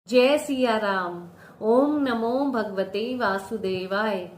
जय सिया राम। ओम नमो भगवते वासुदेवाय।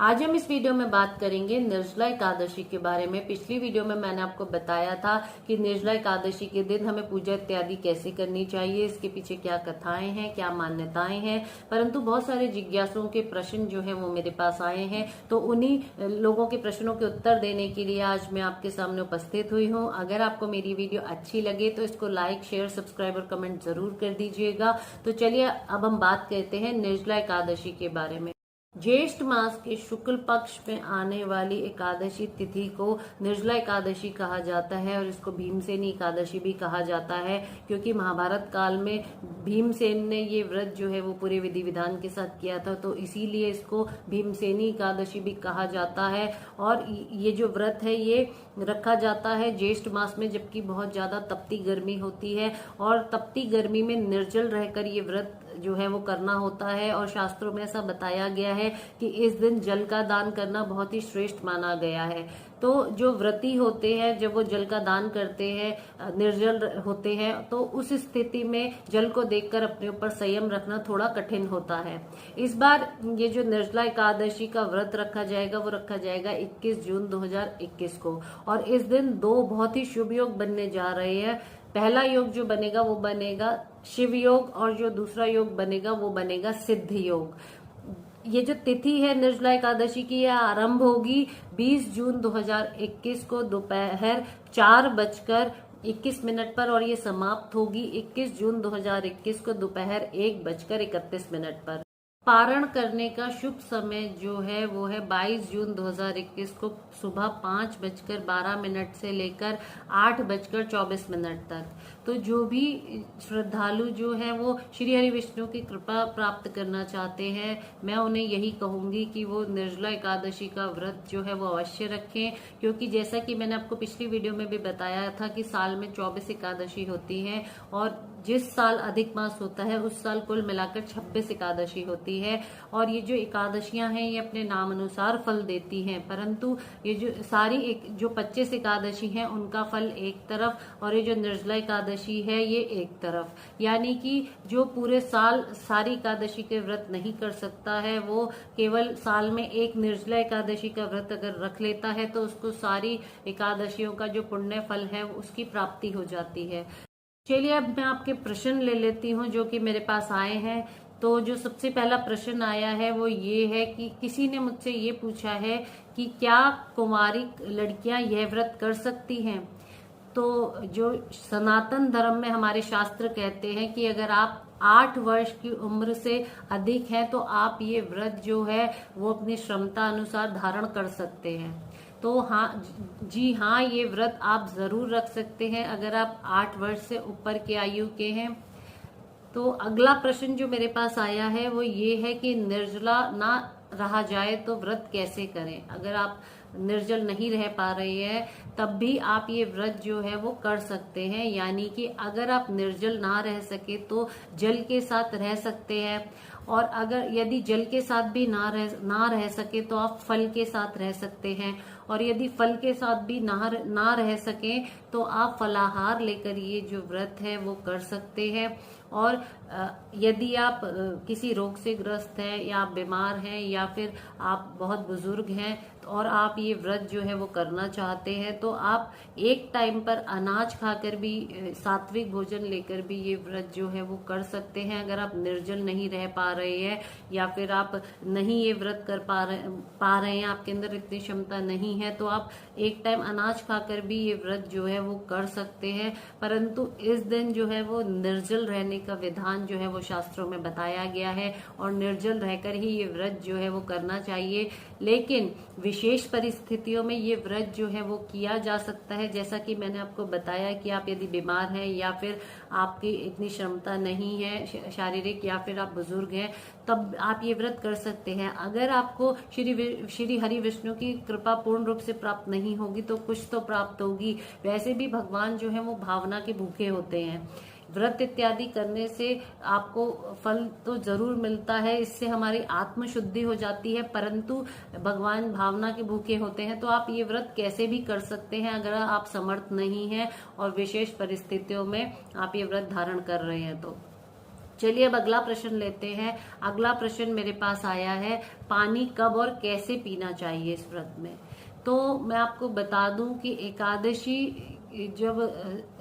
आज हम इस वीडियो में बात करेंगे निर्जला एकादशी के बारे में। पिछली वीडियो में मैंने आपको बताया था कि निर्जला एकादशी के दिन हमें पूजा इत्यादि कैसे करनी चाहिए, इसके पीछे क्या कथाएं हैं, क्या मान्यताएं हैं। परंतु बहुत सारे जिज्ञासुओं के प्रश्न जो है वो मेरे पास आए हैं, तो उन्हीं लोगों के प्रश्नों के उत्तर देने के लिए आज मैं आपके सामने उपस्थित हुई हूँ। अगर आपको मेरी वीडियो अच्छी लगे तो इसको लाइक, शेयर, सब्सक्राइब और कमेंट जरूर कर दीजिएगा। तो चलिए अब हम बात करते हैं निर्जला एकादशी के बारे में। ज्येष्ठ मास के शुक्ल पक्ष में आने वाली एकादशी तिथि को निर्जला एकादशी कहा जाता है और इसको भीमसेनी एकादशी भी कहा जाता है, क्योंकि महाभारत काल में भीमसेन ने ये व्रत जो है वो पूरे विधि विधान के साथ किया था, तो इसीलिए इसको भीमसेनी एकादशी भी कहा जाता है। और ये जो व्रत है ये रखा जाता है ज्येष्ठ मास में, जबकि बहुत ज्यादा तपती गर्मी होती है और तपती गर्मी में निर्जल रहकर ये व्रत जो है वो करना होता है। और शास्त्रों में ऐसा बताया गया है कि इस दिन जल का दान करना बहुत ही श्रेष्ठ माना गया है। तो जो व्रती होते हैं जब वो जल का दान करते हैं, निर्जल होते हैं, तो उस स्थिति में जल को देखकर अपने ऊपर संयम रखना थोड़ा कठिन होता है। इस बार ये जो निर्जला एकादशी का व्रत रखा जाएगा वो रखा जाएगा 21 जून 2021 को। और इस दिन दो बहुत ही शुभ योग बनने जा रहे हैं। पहला योग जो बनेगा वो बनेगा शिव योग और जो दूसरा योग बनेगा वो बनेगा सिद्ध योग। ये जो तिथि है निर्जला एकादशी की, यह आरंभ होगी 20 जून 2021 को दोपहर 4:21 पर और ये समाप्त होगी 21 जून 2021 को दोपहर 1:31 पर। पारण करने का शुभ समय जो है वो है 22 जून 2021 को सुबह 5:12 से लेकर 8:24 तक। तो जो भी श्रद्धालु जो है वो श्री हरि विष्णु की कृपा प्राप्त करना चाहते हैं, मैं उन्हें यही कहूंगी कि वो निर्जला एकादशी का व्रत जो है वो अवश्य रखें, क्योंकि जैसा कि मैंने आपको पिछली वीडियो में भी बताया था कि साल में 24 एकादशी होती है और जिस साल अधिक मास होता है उस साल कुल मिलाकर 26 एकादशी होती है। और ये जो एकादशियां हैं ये अपने नाम अनुसार फल देती हैं, परंतु ये जो सारी जो 25 एकादशी हैं उनका फल एक तरफ और ये जो निर्जला एकादशी है ये एक तरफ। यानी कि जो पूरे साल सारी एकादशी के व्रत नहीं कर सकता है वो केवल साल में एक निर्जला एकादशी का व्रत अगर रख लेता है तो उसको सारी एकादशियों का जो पुण्य फल है उसकी प्राप्ति हो जाती है। चलिए अब मैं आपके प्रश्न ले लेती हूँ जो कि मेरे पास आए हैं। तो जो सबसे पहला प्रश्न आया है वो ये है कि किसी ने मुझसे ये पूछा है कि क्या कुंवारी लड़कियां यह व्रत कर सकती हैं। तो जो सनातन धर्म में हमारे शास्त्र कहते हैं कि अगर आप 8 वर्ष की उम्र से अधिक हैं तो आप ये व्रत जो है वो अपनी क्षमता अनुसार धारण कर सकते हैं। तो हाँ जी हाँ, ये व्रत आप जरूर रख सकते हैं अगर आप 8 वर्ष से ऊपर के आयु के हैं। तो अगला प्रश्न जो मेरे पास आया है वो ये है कि निर्जला ना रहा जाए तो व्रत कैसे करें। अगर आप निर्जल नहीं रह पा रहे हैं तब भी आप ये व्रत जो है वो कर सकते हैं। यानी कि अगर आप निर्जल ना रह सके तो जल के साथ रह सकते हैं, और अगर यदि जल के साथ भी ना रह सके तो आप फल के साथ रह सकते हैं, और यदि फल के साथ भी ना रह सके तो आप फलाहार लेकर ये जो व्रत है वो कर सकते हैं। और यदि आप किसी रोग से ग्रस्त हैं या आप बीमार हैं या फिर आप बहुत बुजुर्ग हैं और आप ये व्रत जो है वो करना चाहते हैं तो आप एक टाइम पर अनाज खाकर भी, सात्विक भोजन लेकर भी ये व्रत जो है वो कर सकते हैं। अगर आप निर्जल नहीं रह पा रहे हैं या फिर आप नहीं ये व्रत कर पा रहे हैं, आपके अंदर इतनी क्षमता नहीं है, तो आप एक टाइम अनाज खाकर भी ये व्रत जो है वो कर सकते हैं। परंतु इस दिन जो है वो निर्जल रहने का विधान जो है वो शास्त्रों में बताया गया है और निर्जल रहकर ही ये व्रत जो है वो करना चाहिए। लेकिन विशेष परिस्थितियों में ये व्रत जो है वो किया जा सकता है, जैसा कि मैंने आपको बताया कि आप यदि बीमार हैं या फिर आपकी इतनी क्षमता नहीं है शारीरिक या फिर आप बुजुर्ग हैं, तब आप ये व्रत कर सकते हैं। अगर आपको श्री हरि विष्णु की कृपा पूर्ण रूप से प्राप्त नहीं होगी तो कुछ तो प्राप्त होगी। वैसे भी भगवान जो है वो भावना के भूखे होते हैं। व्रत इत्यादि करने से आपको फल तो जरूर मिलता है, इससे हमारी आत्म शुद्धि हो जाती है, परंतु भगवान भावना के भूखे होते हैं। तो आप ये व्रत कैसे भी कर सकते हैं अगर आप समर्थ नहीं हैं और विशेष परिस्थितियों में आप ये व्रत धारण कर रहे हैं तो। चलिए अब अगला प्रश्न लेते हैं। अगला प्रश्न मेरे पास आया है, पानी कब और कैसे पीना चाहिए इस व्रत में। तो मैं आपको बता दूं कि एकादशी जब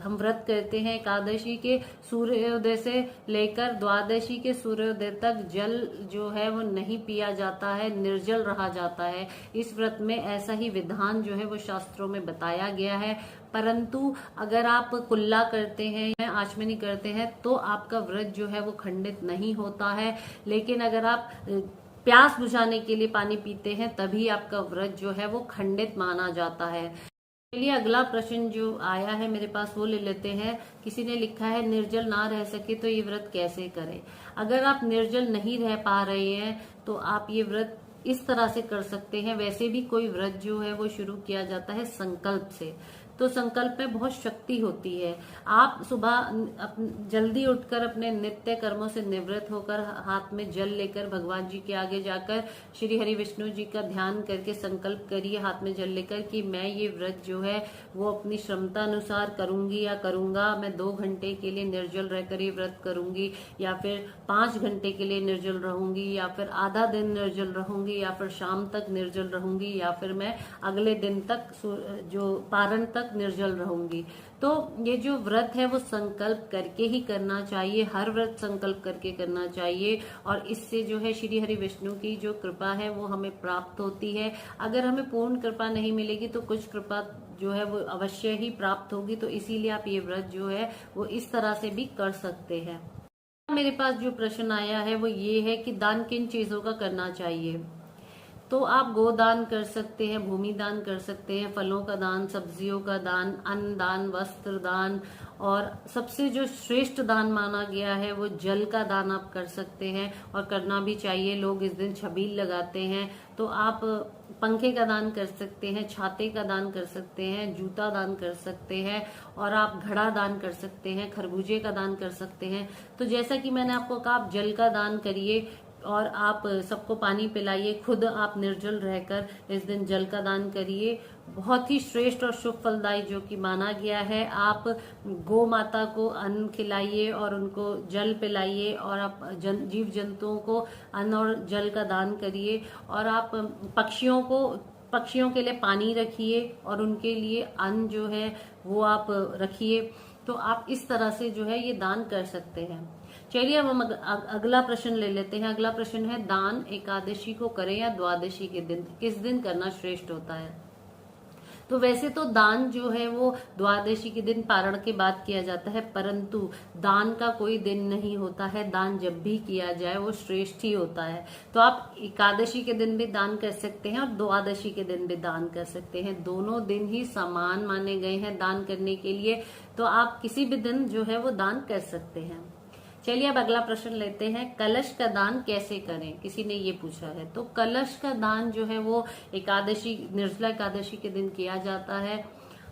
हम व्रत करते हैं, एकादशी के सूर्योदय से लेकर द्वादशी के सूर्योदय तक जल जो है वो नहीं पिया जाता है, निर्जल रहा जाता है। इस व्रत में ऐसा ही विधान जो है वो शास्त्रों में बताया गया है। परंतु अगर आप कुल्ला करते हैं, आचमनी करते हैं, तो आपका व्रत जो है वो खंडित नहीं होता है। लेकिन अगर आप प्यास बुझाने के लिए पानी पीते हैं, तभी आपका व्रत जो है वो खंडित माना जाता है। चलिए अगला प्रश्न जो आया है मेरे पास वो ले लेते हैं। किसी ने लिखा है, निर्जल ना रह सके तो ये व्रत कैसे करें। अगर आप निर्जल नहीं रह पा रहे हैं तो आप ये व्रत इस तरह से कर सकते हैं। वैसे भी कोई व्रत जो है वो शुरू किया जाता है संकल्प से, तो संकल्प में बहुत शक्ति होती है। आप सुबह जल्दी उठकर अपने नित्य कर्मों से निवृत्त होकर हाथ में जल लेकर भगवान जी के आगे जाकर श्री हरि विष्णु जी का ध्यान करके संकल्प करिए हाथ में जल लेकर कि मैं ये व्रत जो है वो अपनी क्षमता अनुसार करूंगी या करूंगा। मैं 2 घंटे के लिए निर्जल रहकर ये व्रत करूंगी, या फिर 5 घंटे के लिए निर्जल रहूंगी, या फिर आधा दिन निर्जल रहूंगी, या फिर शाम तक निर्जल रहूंगी, या फिर मैं अगले दिन तक जो पारण तक निर्जल रहूंगी। तो ये जो व्रत है वो संकल्प करके ही करना चाहिए। हर व्रत संकल्प करके करना चाहिए, और इससे जो है श्री हरि विष्णु की जो कृपा है वो हमें प्राप्त होती है। अगर हमें पूर्ण कृपा नहीं मिलेगी तो कुछ कृपा जो है वो अवश्य ही प्राप्त होगी। तो इसीलिए आप ये व्रत जो है वो इस तरह से भी कर सकते हैं। मेरे पास जो प्रश्न आया है वो ये है कि दान किन चीजों का करना चाहिए। तो आप गोदान कर सकते हैं, भूमि दान कर सकते हैं, फलों का दान, सब्जियों का दान, अन्न दान, वस्त्र दान, और सबसे जो श्रेष्ठ दान माना गया है वो जल का दान आप कर सकते हैं, और करना भी चाहिए। लोग इस दिन छबील लगाते हैं, तो आप पंखे का दान कर सकते हैं, छाते का दान कर सकते हैं, जूता दान कर सकते हैं, और आप घड़ा दान कर सकते हैं, खरबूजे का दान कर सकते हैं। तो जैसा कि मैंने आपको कहा, आप जल का दान करिए और आप सबको पानी पिलाइए, खुद आप निर्जल रहकर इस दिन जल का दान करिए। बहुत ही श्रेष्ठ और शुभ फलदायी जो कि माना गया है। आप गौ माता को अन्न खिलाइए और उनको जल पिलाइए, और आप जीव जंतुओं को अन्न और जल का दान करिए, और आप पक्षियों के लिए पानी रखिए और उनके लिए अन्न जो है वो आप रखिए। तो आप इस तरह से जो है ये दान कर सकते हैं। चलिए अब हम अगला प्रश्न ले लेते हैं। अगला प्रश्न है, दान एकादशी को करें या द्वादशी के दिन, किस दिन करना श्रेष्ठ होता है। तो वैसे तो दान जो है वो द्वादशी के दिन पारण के बाद किया जाता है, परंतु दान का कोई दिन नहीं होता है। दान जब भी किया जाए वो श्रेष्ठ ही होता है। तो आप एकादशी के दिन भी दान कर सकते हैं और द्वादशी के दिन भी दान कर सकते हैं। दोनों दिन ही समान माने गए हैं दान करने के लिए, तो आप किसी भी दिन जो है वो दान कर सकते हैं। चलिए अब अगला प्रश्न लेते हैं, कलश का दान कैसे करें, किसी ने ये पूछा है। तो कलश का दान जो है वो एकादशी, निर्जला एकादशी के दिन किया जाता है।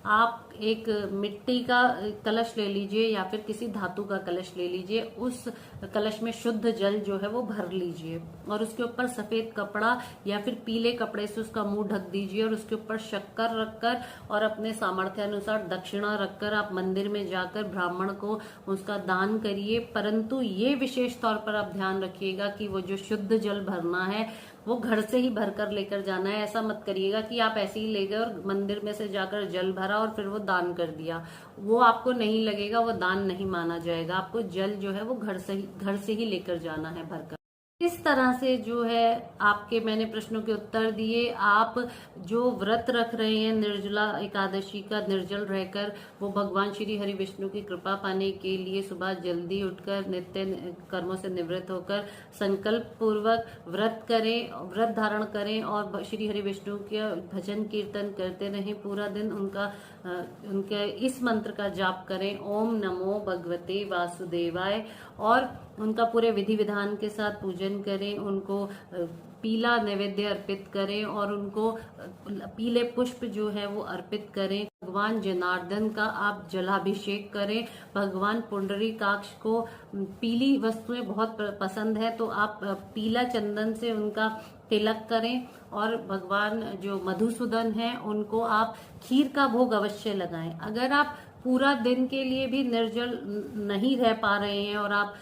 आप एक मिट्टी का कलश ले लीजिए या फिर किसी धातु का कलश ले लीजिए, उस कलश में शुद्ध जल जो है वो भर लीजिए, और उसके ऊपर सफेद कपड़ा या फिर पीले कपड़े से उसका मुंह ढक दीजिए, और उसके ऊपर शक्कर रखकर और अपने सामर्थ्य अनुसार दक्षिणा रखकर आप मंदिर में जाकर ब्राह्मण को उसका दान करिए। परंतु ये विशेष तौर पर आप ध्यान रखिएगा कि वो जो शुद्ध जल भरना है वो घर से ही भरकर लेकर जाना है। ऐसा मत करिएगा कि आप ऐसे ही ले गए और मंदिर में से जाकर जल भरा और फिर वो दान कर दिया, वो आपको नहीं लगेगा, वो दान नहीं माना जाएगा। आपको जल जो है वो घर से ही लेकर जाना है भरकर। इस तरह से जो है आपके मैंने प्रश्नों के उत्तर दिए। आप जो व्रत रख रहे हैं निर्जला एकादशी का, निर्जल रहकर, वो भगवान श्री हरि विष्णु की कृपा पाने के लिए सुबह जल्दी उठकर नित्य कर्मों से निवृत्त होकर संकल्प पूर्वक व्रत करें, व्रत धारण करें, और श्री हरि विष्णु के भजन कीर्तन करते रहें पूरा दिन। उनके इस मंत्र का जाप करें, ओम नमो भगवते वासुदेवाय, और उनका पूरे विधि विधान के साथ पूजन करें। उनको पीला नैवेद्य अर्पित करें और उनको पीले पुष्प जो है वो अर्पित करें। भगवान जनार्दन का आप जलाभिषेक करें। भगवान पुंडरीकाक्ष को पीली वस्तुएं बहुत पसंद है, तो आप पीला चंदन से उनका तिलक करें। और भगवान जो मधुसूदन हैं उनको आप खीर का भोग अवश्य लगाएं। अगर आप पूरा दिन के लिए भी निर्जल नहीं रह पा रहे हैं और आप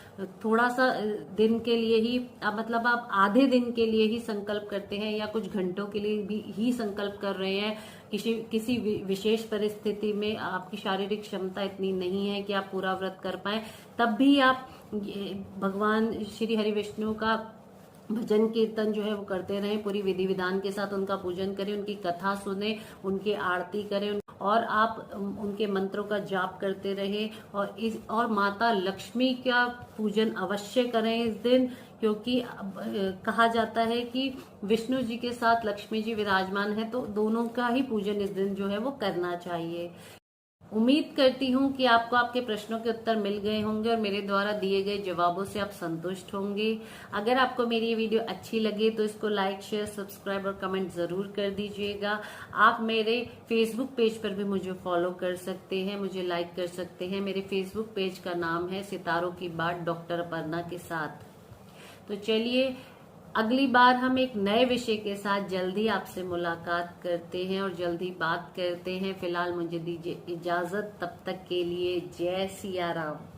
थोड़ा सा दिन के लिए ही मतलब आप आधे दिन के लिए ही संकल्प करते हैं या कुछ घंटों के लिए भी ही संकल्प कर रहे हैं, किसी विशेष परिस्थिति में आपकी शारीरिक क्षमता इतनी नहीं है कि आप पूरा व्रत कर पाए, तब भी आप भगवान श्री हरि विष्णु का भजन कीर्तन जो है वो करते रहें, पूरी विधि विधान के साथ उनका पूजन करें, उनकी कथा सुने, उनकी आरती करें और आप उनके मंत्रों का जाप करते रहे और माता लक्ष्मी का पूजन अवश्य करें इस दिन, क्योंकि कहा जाता है कि विष्णु जी के साथ लक्ष्मी जी विराजमान है, तो दोनों का ही पूजन इस दिन जो है वो करना चाहिए। उम्मीद करती हूँ कि आपको आपके प्रश्नों के उत्तर मिल गए होंगे और मेरे द्वारा दिए गए जवाबों से आप संतुष्ट होंगे। अगर आपको मेरी ये वीडियो अच्छी लगे तो इसको लाइक, शेयर, सब्सक्राइब और कमेंट जरूर कर दीजिएगा। आप मेरे फेसबुक पेज पर भी मुझे फॉलो कर सकते हैं, मुझे लाइक कर सकते हैं। मेरे फेसबुक पेज का नाम है सितारों की बात डॉक्टर अपर्णा के साथ। तो चलिए, अगली बार हम एक नए विषय के साथ जल्दी आपसे मुलाकात करते हैं और जल्दी बात करते हैं। फिलहाल मुझे दीजिए इजाजत, तब तक के लिए जय सिया राम।